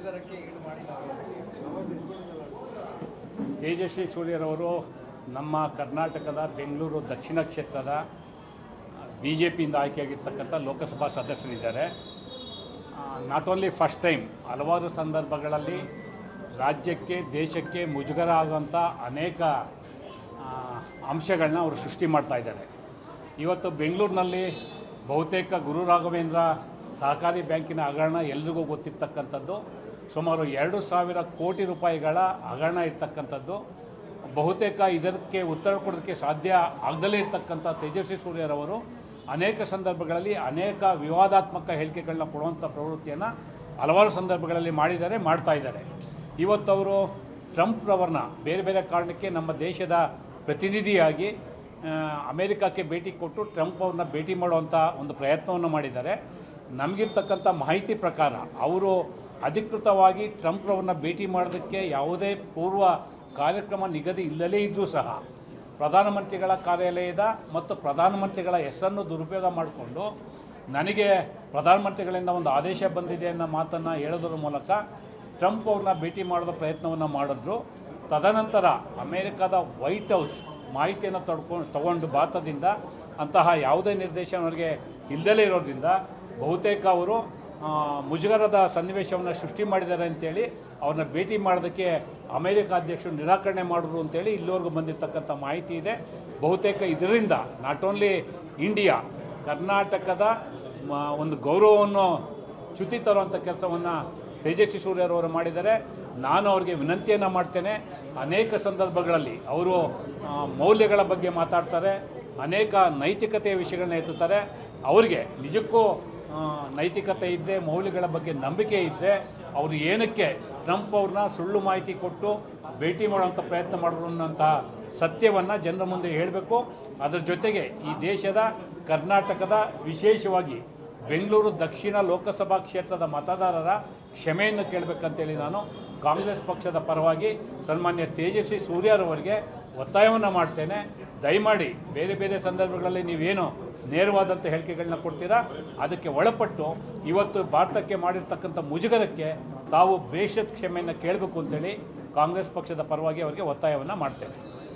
ಮುಜುಗರಕ್ಕೆ ಈಡು ಮಾಡಿದ್ದಾರೆ. ತೇಜಸ್ವಿ ಸೂರ್ಯರವರು ನಮ್ಮ ಕರ್ನಾಟಕದ ಬೆಂಗಳೂರು ದಕ್ಷಿಣ ಕ್ಷೇತ್ರದ BJPಯಿಂದ ಆಯ್ಕೆಯಾಗಿರ್ತಕ್ಕಂಥ ಲೋಕಸಭಾ ಸದಸ್ಯರಿದ್ದಾರೆ. ನಾಟ್ ಓನ್ಲಿ ಫಸ್ಟ್ ಟೈಮ್, ಹಲವಾರು ಸಂದರ್ಭಗಳಲ್ಲಿ ರಾಜ್ಯಕ್ಕೆ ದೇಶಕ್ಕೆ ಮುಜುಗರ ಆಗುವಂಥ ಅನೇಕ ಅಂಶಗಳನ್ನ ಅವರು ಸೃಷ್ಟಿ ಮಾಡ್ತಾ ಇದ್ದಾರೆ. ಇವತ್ತು ಬೆಂಗಳೂರಿನಲ್ಲಿ ಬಹುತೇಕ ಗುರು ರಾಘವೇಂದ್ರ ಸಹಕಾರಿ ಬ್ಯಾಂಕಿನ ಹಗರಣ ಎಲ್ರಿಗೂ ಗೊತ್ತಿರ್ತಕ್ಕಂಥದ್ದು. ಸುಮಾರು 2,000 ಕೋಟಿ ರೂಪಾಯಿಗಳ ಹಗರಣ ಇರ್ತಕ್ಕಂಥದ್ದು. ಬಹುತೇಕ ಇದಕ್ಕೆ ಉತ್ತರ ಕೊಡೋದಕ್ಕೆ ಸಾಧ್ಯ ಆಗದಲ್ಲೇ ಇರ್ತಕ್ಕಂಥ ತೇಜಸ್ವಿ ಸೂರ್ಯರವರು ಅನೇಕ ಸಂದರ್ಭಗಳಲ್ಲಿ ಅನೇಕ ವಿವಾದಾತ್ಮಕ ಹೇಳಿಕೆಗಳನ್ನ ಕೊಡುವಂಥ ಪ್ರವೃತ್ತಿಯನ್ನು ಹಲವಾರು ಸಂದರ್ಭಗಳಲ್ಲಿ ಮಾಡ್ತಾ ಇದ್ದಾರೆ. ಇವತ್ತು ಅವರು ಟ್ರಂಪ್ರವ್ರನ್ನ ಬೇರೆ ಬೇರೆ ಕಾರಣಕ್ಕೆ ನಮ್ಮ ದೇಶದ ಪ್ರತಿನಿಧಿಯಾಗಿ ಅಮೇರಿಕಕ್ಕೆ ಭೇಟಿ ಕೊಟ್ಟು ಟ್ರಂಪ್ ಅವ್ರನ್ನ ಭೇಟಿ ಮಾಡುವಂಥ ಒಂದು ಪ್ರಯತ್ನವನ್ನು ಮಾಡಿದ್ದಾರೆ. ನಮಗಿರ್ತಕ್ಕಂಥ ಮಾಹಿತಿ ಪ್ರಕಾರ ಅವರು ಅಧಿಕೃತವಾಗಿ ಟ್ರಂಪ್ರವ್ರನ್ನ ಭೇಟಿ ಮಾಡೋದಕ್ಕೆ ಯಾವುದೇ ಪೂರ್ವ ಕಾರ್ಯಕ್ರಮ ನಿಗದಿ ಇಲ್ಲದೇ ಇದ್ದರೂ ಸಹ ಪ್ರಧಾನಮಂತ್ರಿಗಳ ಕಾರ್ಯಾಲಯದ ಮತ್ತು ಪ್ರಧಾನಮಂತ್ರಿಗಳ ಹೆಸರನ್ನು ದುರುಪಯೋಗ ಮಾಡಿಕೊಂಡು ನನಗೆ ಪ್ರಧಾನಮಂತ್ರಿಗಳಿಂದ ಒಂದು ಆದೇಶ ಬಂದಿದೆ ಅನ್ನೋ ಮಾತನ್ನು ಹೇಳೋದ್ರ ಮೂಲಕ ಟ್ರಂಪ್ ಅವ್ರನ್ನ ಭೇಟಿ ಮಾಡೋದ ಪ್ರಯತ್ನವನ್ನು ಮಾಡಿದ್ರು. ತದನಂತರ ಅಮೇರಿಕಾದ ವೈಟ್ ಹೌಸ್ ಮಾಹಿತಿಯನ್ನು ತಗೊಂಡು ಭಾರತದಿಂದ ಅಂತಹ ಯಾವುದೇ ನಿರ್ದೇಶನ ಅವರಿಗೆ ಇಲ್ಲದೇ ಇರೋದ್ರಿಂದ ಬಹುತೇಕ ಅವರು ಮುಜುಗರದ ಸನ್ನಿವೇಶವನ್ನು ಸೃಷ್ಟಿ ಮಾಡಿದ್ದಾರೆ ಅಂತೇಳಿ ಅವ್ರನ್ನ ಭೇಟಿ ಮಾಡೋದಕ್ಕೆ ಅಮೇರಿಕ ಅಧ್ಯಕ್ಷರು ನಿರಾಕರಣೆ ಮಾಡಿದ್ರು ಅಂತೇಳಿ ಇಲ್ಲಿವರೆಗೂ ಬಂದಿರತಕ್ಕಂಥ ಮಾಹಿತಿ ಇದೆ. ಬಹುತೇಕ ಇದರಿಂದ ನಾಟ್ ಓನ್ಲಿ ಇಂಡಿಯಾ, ಕರ್ನಾಟಕದ ಒಂದು ಗೌರವವನ್ನು ಚ್ಯುತಿ ತರುವಂಥ ಕೆಲಸವನ್ನು ತೇಜಸ್ವಿ ಸೂರ್ಯರವರು ಮಾಡಿದ್ದಾರೆ. ನಾನು ಅವರಿಗೆ ವಿನಂತಿಯನ್ನು ಮಾಡ್ತೇನೆ. ಅನೇಕ ಸಂದರ್ಭಗಳಲ್ಲಿ ಅವರು ಮೌಲ್ಯಗಳ ಬಗ್ಗೆ ಮಾತಾಡ್ತಾರೆ, ಅನೇಕ ನೈತಿಕತೆಯ ವಿಷಯಗಳನ್ನ ಎತ್ತುತ್ತಾರೆ. ಅವರಿಗೆ ನಿಜಕ್ಕೂ ನೈತಿಕತೆ ಇದ್ದರೆ, ಮೌಲ್ಯಗಳ ಬಗ್ಗೆ ನಂಬಿಕೆ ಇದ್ದರೆ ಅವರು ಏನಕ್ಕೆ ಟ್ರಂಪ್ ಅವ್ರನ್ನ ಸುಳ್ಳು ಮಾಹಿತಿ ಕೊಟ್ಟು ಭೇಟಿ ಮಾಡುವಂಥ ಪ್ರಯತ್ನ ಮಾಡಿದ್ರು ಅನ್ನೋಂತಹ ಸತ್ಯವನ್ನು ಜನರ ಮುಂದೆ ಹೇಳಬೇಕು. ಅದರ ಜೊತೆಗೆ ಈ ದೇಶದ ಕರ್ನಾಟಕದ ವಿಶೇಷವಾಗಿ ಬೆಂಗಳೂರು ದಕ್ಷಿಣ ಲೋಕಸಭಾ ಕ್ಷೇತ್ರದ ಮತದಾರರ ಕ್ಷಮೆಯನ್ನು ಕೇಳಬೇಕಂತೇಳಿ ನಾನು ಕಾಂಗ್ರೆಸ್ ಪಕ್ಷದ ಪರವಾಗಿ ಸನ್ಮಾನ್ಯ ತೇಜಸ್ವಿ ಸೂರ್ಯರವರಿಗೆ ಒತ್ತಾಯವನ್ನು ಮಾಡ್ತೇನೆ. ದಯಮಾಡಿ ಬೇರೆ ಬೇರೆ ಸಂದರ್ಭಗಳಲ್ಲಿ ನೀವೇನು ನೇರವಾದಂಥ ಹೇಳಿಕೆಗಳನ್ನ ಕೊಡ್ತೀರಾ, ಅದಕ್ಕೆ ಒಳಪಟ್ಟು ಇವತ್ತು ಭಾರತಕ್ಕೆ ಮಾಡಿರ್ತಕ್ಕಂಥ ಮುಜುಗರಕ್ಕೆ ತಾವು ಬೇಷತ್ ಕ್ಷಮೆಯನ್ನು ಕೇಳಬೇಕು ಅಂತೇಳಿ ಕಾಂಗ್ರೆಸ್ ಪಕ್ಷದ ಪರವಾಗಿ ಅವರಿಗೆ ಒತ್ತಾಯವನ್ನು ಮಾಡ್ತೇನೆ.